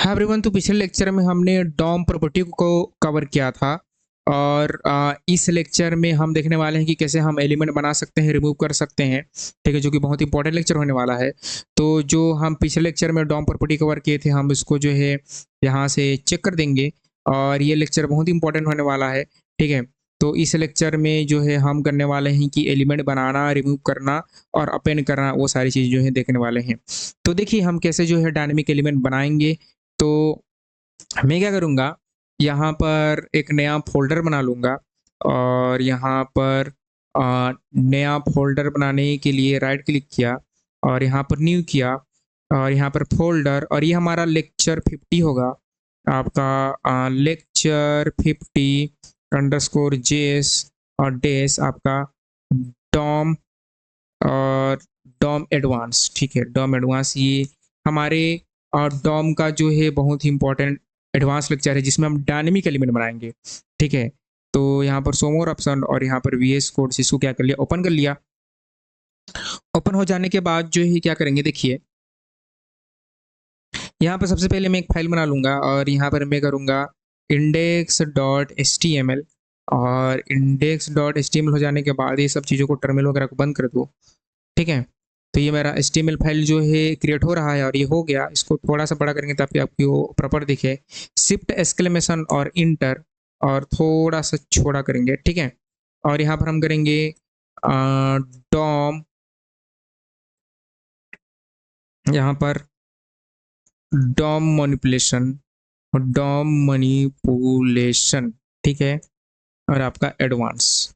हाँ एवरीवन, तो पिछले लेक्चर में हमने डॉम प्रॉपर्टी को कवर किया था और इस लेक्चर में हम देखने वाले हैं कि कैसे हम एलिमेंट बना सकते हैं, रिमूव कर सकते हैं। ठीक है, जो कि बहुत इंपॉर्टेंट लेक्चर होने वाला है। तो जो हम पिछले लेक्चर में डॉम प्रॉपर्टी कवर किए थे, हम इसको जो है यहाँ से चेक कर देंगे और ये लेक्चर बहुत इंपॉर्टेंट होने वाला है। ठीक है, तो इस लेक्चर में जो है हम करने वाले हैं कि एलिमेंट बनाना, रिमूव करना और अपेंड करना, वो सारी चीज़ जो है देखने वाले हैं। तो देखिए हम कैसे जो है डायनेमिक एलिमेंट बनाएंगे। तो मैं क्या करूँगा, यहाँ पर एक नया फ़ोल्डर बना लूँगा और यहाँ पर नया फ़ोल्डर बनाने के लिए राइट क्लिक किया और यहाँ पर न्यू किया और यहाँ पर फ़ोल्डर, और ये हमारा लेक्चर 50 होगा। आपका लेक्चर 50 अंडरस्कोर जेएस और डेस आपका डॉम और डॉम एडवांस। ठीक है, डॉम एडवांस ये हमारे डॉम का जो है बहुत ही इंपॉर्टेंट एडवांस लेक्चर है, जिसमें हम डायनेमिक एलिमेंट बनाएंगे। ठीक है, तो यहाँ पर शो मोर ऑप्शन और यहाँ पर वीएस कोड से इसको क्या कर लिया, ओपन कर लिया। ओपन हो जाने के बाद जो है क्या करेंगे, देखिए यहाँ पर सबसे पहले मैं एक फाइल बना लूँगा और यहाँ पर मैं करूँगा index.html, और index.html हो जाने के बाद ये सब चीज़ों को, टर्मिनल वगैरह को बंद कर दो। ठीक है, तो ये मेरा HTML फाइल जो है क्रिएट हो रहा है और ये हो गया। इसको थोड़ा सा बड़ा करेंगे ताकि आपको प्रॉपर दिखे। शिफ्ट एक्सक्लेमेशन और इंटर और थोड़ा सा छोटा करेंगे। ठीक है, और यहाँ पर हम करेंगे डॉम, यहाँ पर डॉम मैनिपुलेशन और डॉम मैनिपुलेशन। ठीक है, और आपका एडवांस।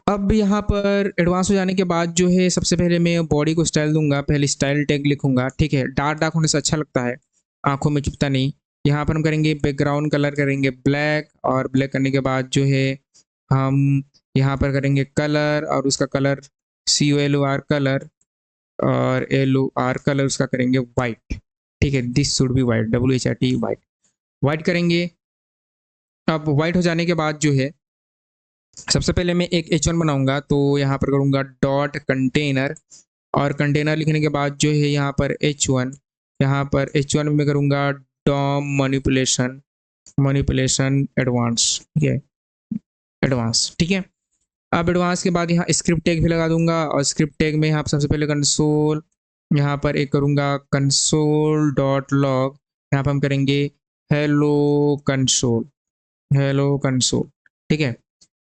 अब यहाँ पर एडवांस हो जाने के बाद जो है सबसे पहले मैं बॉडी को स्टाइल दूंगा। पहले स्टाइल टैग लिखूंगा। ठीक है, डार्क डार्क होने से अच्छा लगता है, आंखों में चुभता नहीं। यहाँ पर हम करेंगे बैकग्राउंड कलर करेंगे ब्लैक, और ब्लैक करने के बाद जो है हम यहाँ पर करेंगे कलर, और उसका कलर COLOR कलर, और LOR कलर उसका करेंगे वाइट। ठीक है, this should be white, WHIT white. White करेंगे। अब वाइट हो जाने के बाद जो है सबसे पहले मैं एक H1 बनाऊंगा, तो यहाँ पर करूँगा डॉट कंटेनर, और कंटेनर लिखने के बाद जो है यहाँ पर H1, यहाँ पर H1 में करूँगा डॉम मैनिपुलेशन, मैनिपुलेशन एडवांस। ठीक है, एडवांस। ठीक है, अब एडवांस के बाद यहाँ स्क्रिप्ट टैग भी लगा दूंगा, और स्क्रिप्ट टैग में यहाँ पर सबसे पहले कंसोल, यहाँ पर एक करूँगा कंसोल डॉट लॉग, यहाँ पर हम करेंगे हेलो कंसोल, हेलो कंसोल। ठीक है,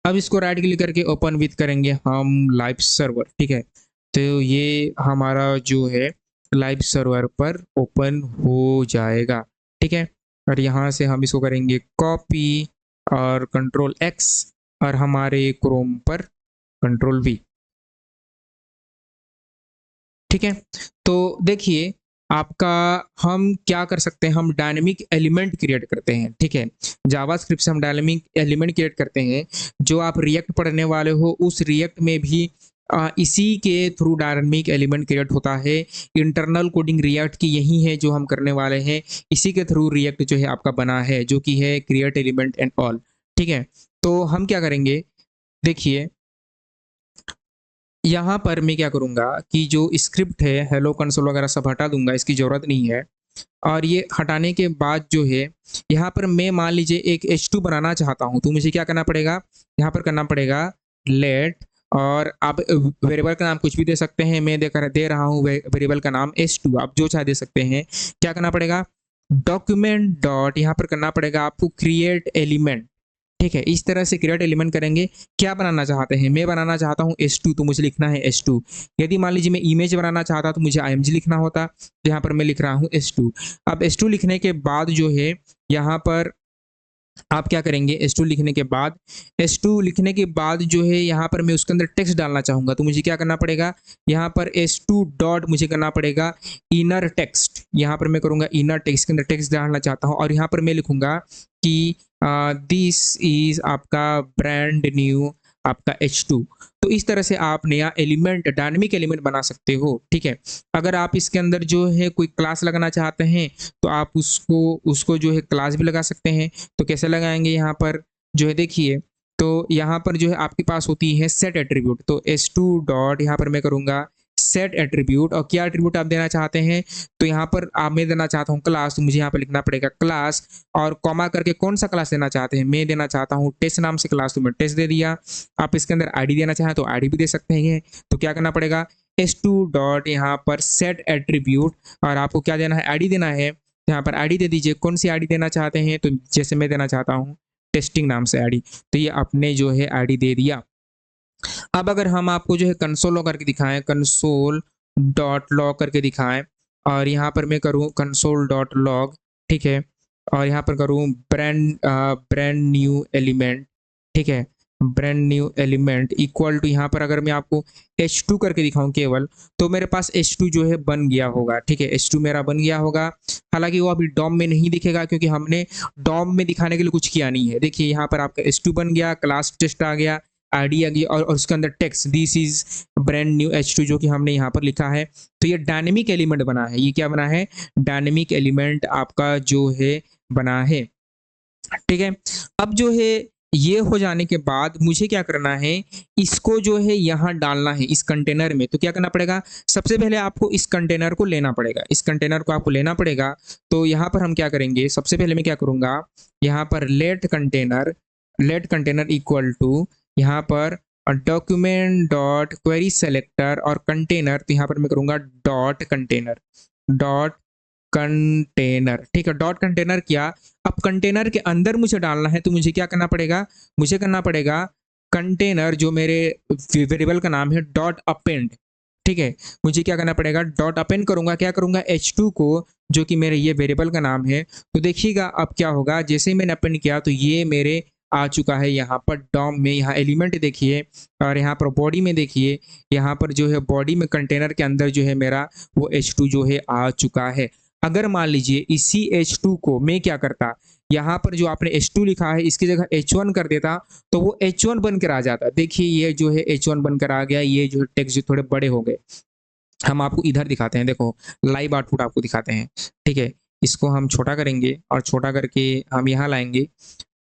अब इसको राइट क्लिक करके ओपन विथ करेंगे हम लाइव सर्वर। ठीक है, तो ये हमारा जो है लाइव सर्वर पर ओपन हो जाएगा। ठीक है, और यहाँ से हम इसको करेंगे कॉपी और Ctrl+X, और हमारे क्रोम पर Ctrl+V। ठीक है, तो देखिए आपका हम क्या कर सकते हैं, हम डायनेमिक एलिमेंट क्रिएट करते हैं। ठीक है, जावास्क्रिप्ट से हम डायनेमिक एलिमेंट क्रिएट करते हैं। जो आप रिएक्ट पढ़ने वाले हो, उस रिएक्ट में भी इसी के थ्रू डायनेमिक एलिमेंट क्रिएट होता है। इंटरनल कोडिंग रिएक्ट की यही है जो हम करने वाले हैं। इसी के थ्रू रिएक्ट जो है आपका बना है, जो कि है क्रिएट एलिमेंट एंड ऑल। ठीक है, तो हम क्या करेंगे, देखिए यहाँ पर मैं क्या करूँगा कि जो स्क्रिप्ट है हेलो कंसोल वगैरह सब हटा दूंगा, इसकी ज़रूरत नहीं है। और ये हटाने के बाद जो है यहाँ पर मैं मान लीजिए एक H2 बनाना चाहता हूँ, तो मुझे क्या करना पड़ेगा, यहाँ पर करना पड़ेगा लेट, और आप वेरिएबल का नाम कुछ भी दे सकते हैं। मैं दे रहा हूँ वेरिएबल का नाम H2, आप जो चाहे दे सकते हैं। क्या करना पड़ेगा, डॉक्यूमेंट डॉट यहाँ पर करना पड़ेगा आपको क्रिएट एलिमेंट। ठीक है, इस तरह से क्रिएट एलिमेंट करेंगे। क्या बनाना चाहते हैं, मैं बनाना चाहता हूँ S2, तो मुझे लिखना है S2। यदि मान लीजिए मैं इमेज बनाना चाहता तो मुझे IMG लिखना होता, तो यहाँ पर मैं लिख रहा हूँ S2। अब S2 लिखने के बाद जो है यहाँ पर आप क्या करेंगे, S2 लिखने के बाद, S2 लिखने के बाद जो है यहाँ पर मैं उसके अंदर टेक्स्ट डालना चाहूँगा, तो मुझे क्या करना पड़ेगा, यहाँ पर S2 डॉट मुझे करना पड़ेगा इनर टेक्स्ट। यहाँ पर मैं करूँगा इनर टेक्स्ट, के अंदर टेक्स्ट डालना चाहता हूँ, और यहाँ पर मैं लिखूँगा कि दिस इज आपका ब्रांड न्यू आपका H2। तो इस तरह से आप नया एलिमेंट, डायनेमिक एलिमेंट बना सकते हो। ठीक है, अगर आप इसके अंदर जो है कोई क्लास लगाना चाहते हैं, तो आप उसको उसको जो है क्लास भी लगा सकते हैं। तो कैसे लगाएंगे, यहाँ पर जो है देखिए, तो यहाँ पर जो है आपके पास होती है सेट एट्रीब्यूट, तो S2 डॉट यहाँ पर मैं करूँगा सेट एट्रीब्यूट, और क्या एट्रीब्यूट आप देना चाहते हैं, तो यहाँ पर मैं देना चाहता हूँ क्लास, तो मुझे यहाँ पर लिखना पड़ेगा क्लास और कॉमा करके कौन सा क्लास देना चाहते हैं, मैं देना चाहता हूँ टेस्ट नाम से क्लास, तो मैं टेस्ट दे दिया। आप इसके अंदर आईडी देना चाहें तो आईडी भी दे सकते हैं, तो क्या करना पड़ेगा s2 डॉट यहाँ पर सेट एट्रीब्यूट, और आपको क्या देना है, आईडी देना है, यहाँ पर आईडी दे दीजिए, कौन सी आईडी देना चाहते हैं, तो जैसे मैं देना चाहता हूँ टेस्टिंग नाम से आईडी, तो ये आपने जो है आईडी दे दिया। अब अगर हम आपको जो है कंसोल लॉग करके दिखाएं, कंसोल डॉट लॉग करके दिखाएं, और यहाँ पर मैं करूँ कंसोल डॉट लॉग, ठीक है, और यहाँ पर करूँ ब्रांड न्यू एलिमेंट, ठीक है, brand new element equal to, यहाँ पर अगर मैं आपको h2 करके दिखाऊं केवल, तो मेरे पास h2 जो है बन गया होगा, ठीक है, h2 मेरा बन गया होगा। हालांकि वो अभी डॉम में नहीं दिखेगा क्योंकि हमने डॉम में दिखाने के लिए कुछ किया नहीं है। देखिए यहाँ पर आपका h2 बन गया, क्लास टेस्ट आ गया, आईडी आ गई, और उसके अंदर text this is brand new h2 जो कि हमने यहाँ पर लिखा है। तो ये डायनेमिक एलिमेंट बना है, ये क्या बना है, डायनेमिक एलिमेंट आपका जो है बना है, ठीक है। अब जो है ये हो जाने के बाद मुझे क्या करना है, इसको जो है यहाँ डालना है इस कंटेनर में। तो क्या करना पड़ेगा, सबसे पहले आपको इस कंटेनर को लेना पड़ेगा, इस कंटेनर को आपको लेना पड़ेगा। तो यहाँ पर हम क्या करेंगे, सबसे पहले मैं क्या करूँगा, यहाँ पर लेट कंटेनर इक्वल टू, यहाँ पर डॉक्यूमेंट डॉट क्वेरी सेलेक्टर और कंटेनर, तो यहाँ पर मैं करूँगा डॉट कंटेनर, ठीक है, डॉट कंटेनर किया। अब कंटेनर के अंदर मुझे डालना है, तो मुझे क्या करना पड़ेगा, मुझे करना पड़ेगा कंटेनर जो मेरे वेरिएबल का नाम है डॉट अपेंड, ठीक है, मुझे क्या करना पड़ेगा, डॉट अपेंड करूंगा, क्या करूंगा h2 को, जो कि मेरे ये वेरिएबल का नाम है। तो देखिएगा अब क्या होगा, जैसे ही मैंने अपेंड किया तो ये मेरे आ चुका है यहाँ पर डॉम में, यहाँ एलिमेंट देखिए, और यहाँ पर बॉडी में देखिए, यहाँ पर जो है बॉडी में कंटेनर के अंदर जो है मेरा वो h2 जो है आ चुका है। अगर मान लीजिए इसी h2 को मैं क्या करता, यहाँ पर जो आपने h2 लिखा है इसकी जगह h1 कर देता, तो वो h1 बनकर आ जाता। देखिए ये जो है h1 बनकर आ गया, ये जो टेक्स्ट जो थोड़े बड़े हो गए। हम आपको इधर दिखाते हैं, देखो लाइव आउटपुट आपको दिखाते हैं, ठीक है, इसको हम छोटा करेंगे और छोटा करके हम यहाँ लाएंगे,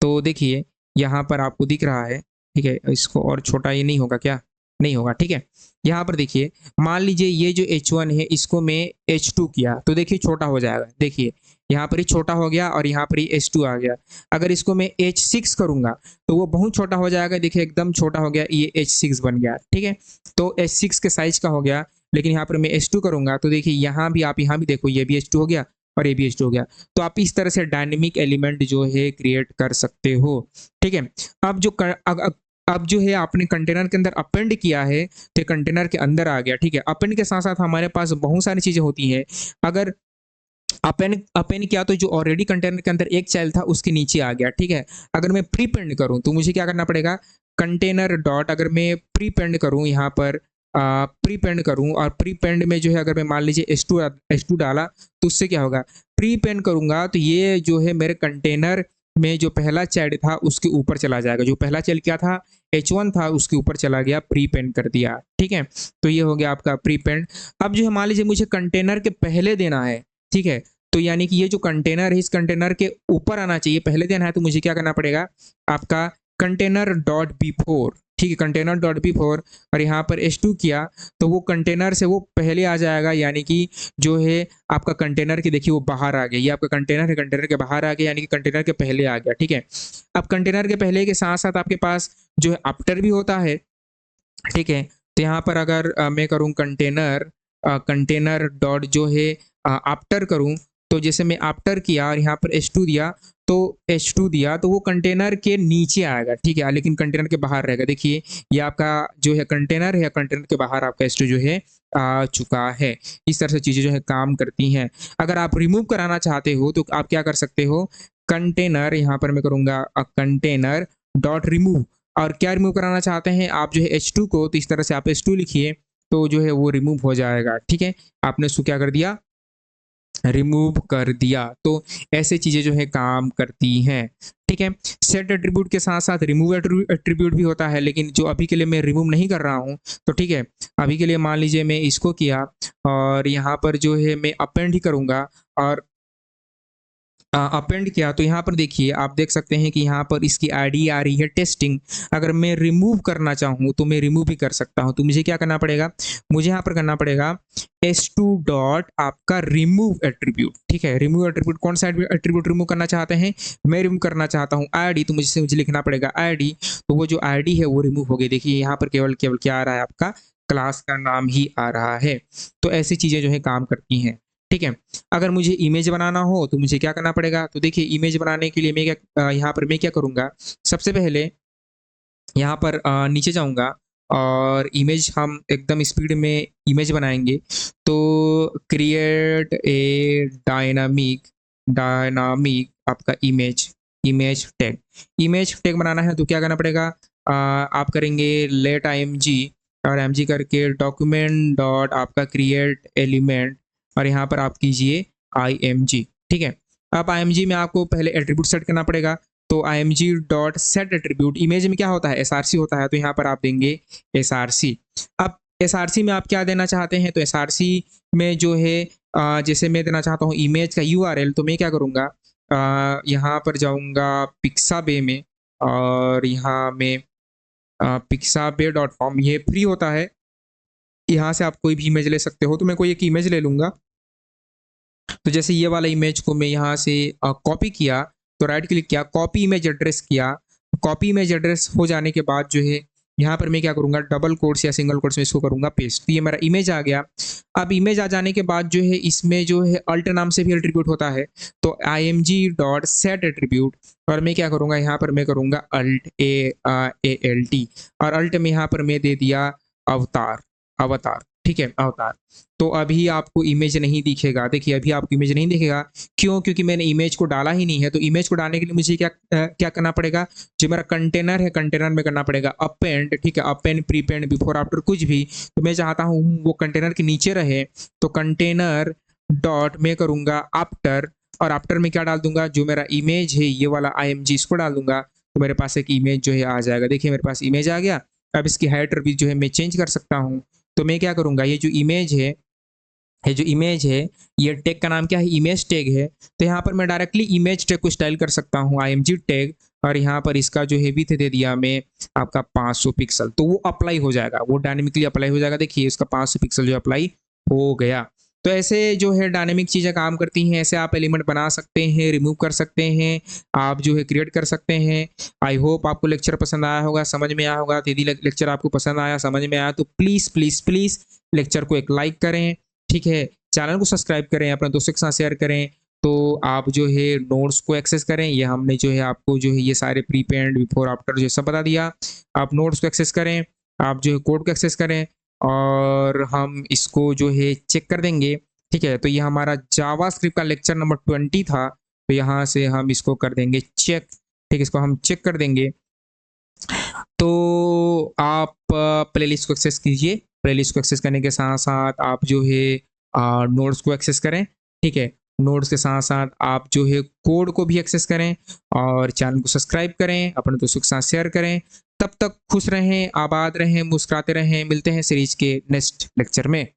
तो देखिए यहाँ पर आपको दिख रहा है, ठीक है, इसको और छोटा ये नहीं होगा क्या, नहीं होगा, ठीक है। यहाँ पर देखिए, मान लीजिए ये जो h1 है इसको मैं h2 किया, तो देखिए छोटा हो जाएगा, देखिए यहाँ पर ही छोटा हो गया और यहाँ पर ही h2 आ गया। अगर इसको मैं h6 करूंगा तो वो बहुत छोटा हो जाएगा, देखिए एकदम छोटा हो गया, ये h6 बन गया, ठीक है, तो h6 के साइज का हो गया। लेकिन यहाँ पर मैं h2 करूंगा तो देखिए यहाँ भी, आप यहाँ भी देखो, ये भी h2 हो गया और ये भी h2 हो गया। तो आप इस तरह से डायनेमिक एलिमेंट जो है क्रिएट कर सकते हो, ठीक है। अब जो अब जो है आपने कंटेनर के अंदर अपेंड किया है, तो कंटेनर के अंदर आ गया, ठीक है। अपेंड के साथ साथ हमारे पास बहुत सारी चीजें होती हैं। अगर अपेंड किया तो जो ऑलरेडी कंटेनर के अंदर एक चाइल्ड था उसके नीचे आ गया, ठीक है। अगर मैं प्रीपेंड करूं तो मुझे क्या करना पड़ेगा, कंटेनर डॉट, अगर मैं प्रीपेंड करूं, यहाँ पर प्रीपेंड करूं, और प्रीपेंड में जो है अगर मैं मान लीजिए h2 डाला, तो उससे क्या होगा, प्रीपेंड करूंगा तो ये जो है मेरे कंटेनर में जो पहला चाइल्ड था उसके ऊपर चला जाएगा, जो पहला चाइल्ड क्या था, h1 था, उसके ऊपर चला गया, प्रीपेंड कर दिया, ठीक है। तो ये हो गया आपका प्रीपेंड। अब जो है मान लीजिए मुझे कंटेनर के पहले देना है, ठीक है, तो यानी कि ये जो कंटेनर है इस कंटेनर के ऊपर आना चाहिए, पहले देना है, तो मुझे क्या करना पड़ेगा, आपका कंटेनर डॉट बिफोर, ठीक है, कंटेनर डॉट बिफोर, और यहाँ पर h2 किया तो वो कंटेनर से वो पहले आ जाएगा, यानी कि जो है आपका कंटेनर के, देखिए वो बाहर आ गया, ये आपका कंटेनर है, कंटेनर के बाहर आ गया, यानी कि कंटेनर के पहले आ गया, ठीक है। अब कंटेनर के पहले के साथ साथ आपके पास जो है आफ्टर भी होता है, ठीक है। तो यहाँ पर अगर मैं करूँ कंटेनर डॉट जो है आफ्टर करूँ, तो जैसे मैं आफ्टर किया और यहाँ पर h2 दिया, तो h2 दिया तो वो कंटेनर के नीचे आएगा, ठीक है, लेकिन कंटेनर के बाहर रहेगा। देखिए ये आपका जो है कंटेनर है, कंटेनर के बाहर आपका h2 जो है आ चुका है। इस तरह से चीज़ें जो है काम करती हैं। अगर आप रिमूव कराना चाहते हो तो आप क्या कर सकते हो, कंटेनर, यहाँ पर मैं करूँगा कंटेनर डॉट रिमूव, और क्या रिमूव कराना चाहते हैं आप जो है h2 को, तो इस तरह से आप h2 लिखिए, तो जो है वो रिमूव हो जाएगा, ठीक है। आपने उसको क्या कर दिया, रिमूव कर दिया। तो ऐसे चीजें जो है काम करती हैं, ठीक है। सेट एट्रीब्यूट के साथ साथ रिमूव एट्रीब्यूट भी होता है, लेकिन जो अभी के लिए मैं रिमूव नहीं कर रहा हूँ, तो ठीक है, अभी के लिए मान लीजिए मैं इसको किया और यहाँ पर जो है मैं अपेंड ही करूँगा, और अपेंड किया तो यहाँ पर देखिए आप देख सकते हैं कि यहाँ पर इसकी आईडी आ रही है टेस्टिंग। अगर मैं रिमूव करना चाहूँ तो मैं रिमूव भी कर सकता हूँ। तो मुझे क्या करना पड़ेगा, मुझे यहाँ पर करना पड़ेगा s2 डॉट आपका रिमूव एट्रीब्यूट। ठीक है, रिमूव एट्रीब्यूट, कौन सा एट्रीब्यूट रिमूव करना चाहते हैं, मैं रिमूव करना चाहता हूँ आईडी, तो मुझे लिखना पड़ेगा आईडी। तो वो जो आईडी है वो रिमूव हो गई। देखिए यहाँ पर केवल केवल क्या आ रहा है, आपका क्लास का नाम ही आ रहा है। तो ऐसी चीजें जो है काम करती हैं। ठीक है, अगर मुझे इमेज बनाना हो तो मुझे क्या करना पड़ेगा, तो देखिए इमेज बनाने के लिए मैं क्या यहाँ पर मैं क्या करूँगा, सबसे पहले यहाँ पर नीचे जाऊँगा और इमेज हम एकदम स्पीड में इमेज बनाएंगे। तो क्रिएट ए डायनामिक आपका इमेज टैग बनाना है तो क्या करना पड़ेगा, आप करेंगे लेट img और mg करके डॉक्यूमेंट डॉट आपका क्रिएट एलिमेंट और यहाँ पर आप कीजिए img। ठीक है, अब img में आपको पहले एट्रीब्यूट सेट करना पड़ेगा। तो img dot set attribute, image में क्या होता है, src होता है, तो यहाँ पर आप देंगे src। अब src में आप क्या देना चाहते हैं, तो src में जो है जैसे मैं देना चाहता हूँ इमेज का URL, तो मैं क्या करूँगा, यहाँ पर जाऊँगा पिक्साबे में और यहाँ में पिक्साबे डॉट कॉम, ये फ्री होता है, यहाँ से आप कोई भी इमेज ले सकते हो। तो मैं कोई एक इमेज ले लूँगा। तो जैसे ये वाला इमेज को मैं यहाँ से कॉपी किया, तो राइट क्लिक किया, कॉपी इमेज एड्रेस किया। कॉपी इमेज एड्रेस हो जाने के बाद जो है यहाँ पर मैं क्या करूँगा, डबल कोट्स या सिंगल कोट्स में इसको करूँगा पेस्ट। तो ये मेरा इमेज आ गया। अब इमेज आ जाने के बाद जो है इसमें जो है अल्ट नाम से भी एट्रीब्यूट होता है, तो img डॉट सेट एट्रीब्यूट और मैं क्या करूँगा, यहाँ पर मैं करूँगा अल्ट ALT और अल्ट में यहाँ पर मैं दे दिया अवतार। ठीक है, अवतार। तो अभी आपको इमेज नहीं दिखेगा। देखिए अभी आपको इमेज नहीं दिखेगा, क्यों, क्योंकि मैंने इमेज को डाला ही नहीं है। तो इमेज को डालने के लिए मुझे क्या करना पड़ेगा, जो मेरा कंटेनर है कंटेनर में करना पड़ेगा अपेंड। ठीक है, अपेंड प्रीपेंड बिफोर आफ्टर कुछ भी, तो मैं चाहता हूँ वो कंटेनर के नीचे रहे, तो कंटेनर डॉट मैं करूँगा आफ्टर और आफ्टर में क्या डाल दूंगा, जो मेरा इमेज है ये वाला img इसको डाल दूंगा। तो मेरे पास एक इमेज जो है आ जाएगा। देखिए मेरे पास इमेज आ गया। अब इसकी हाइट भी जो है मैं चेंज कर सकता हूँ। तो मैं क्या करूँगा, ये जो इमेज है ये टैग का नाम क्या है, इमेज टैग है। तो यहाँ पर मैं डायरेक्टली इमेज टैग को स्टाइल कर सकता हूँ img टैग और यहाँ पर इसका जो है विड्थ दे दिया मैं आपका 500 पिक्सल। तो वो अप्लाई हो जाएगा, वो डायनेमिकली अप्लाई हो जाएगा। देखिए इसका 500 पिक्सल जो अप्लाई हो गया। तो ऐसे जो है डायनेमिक चीज़ें काम करती हैं। ऐसे आप एलिमेंट बना सकते हैं, रिमूव कर सकते हैं, आप जो है क्रिएट कर सकते हैं। आई होप आपको लेक्चर पसंद आया होगा, समझ में आया होगा। यदि लेक्चर आपको पसंद आया, समझ में आया तो प्लीज़ प्लीज़ प्लीज़ लेक्चर को एक लाइक करें। ठीक है, चैनल को सब्सक्राइब करें, अपने दोस्तों के साथ शेयर करें। तो आप जो है नोट्स को एक्सेस करें। ये हमने जो है आपको जो है ये सारे प्रीपेंड बिफोर आफ्टर जो सब बता दिया। आप नोट्स को एक्सेस करें, आप जो है कोड को एक्सेस करें और हम इसको जो है चेक कर देंगे। ठीक है, तो ये हमारा जावास्क्रिप्ट का लेक्चर नंबर 20 था। तो यहाँ से हम इसको कर देंगे चेक। ठीक, इसको हम चेक कर देंगे। तो आप प्लेलिस्ट को एक्सेस कीजिए। प्लेलिस्ट को एक्सेस करने के साथ साथ आप जो है नोट्स को एक्सेस करें। ठीक है, नोट्स के साथ साथ आप जो है कोड को भी एक्सेस करें और चैनल को सब्सक्राइब करें, अपने दोस्तों के साथ शेयर करें। तब तक खुश रहें, आबाद रहें, मुस्कुराते रहें। मिलते हैं सीरीज के नेक्स्ट लेक्चर में।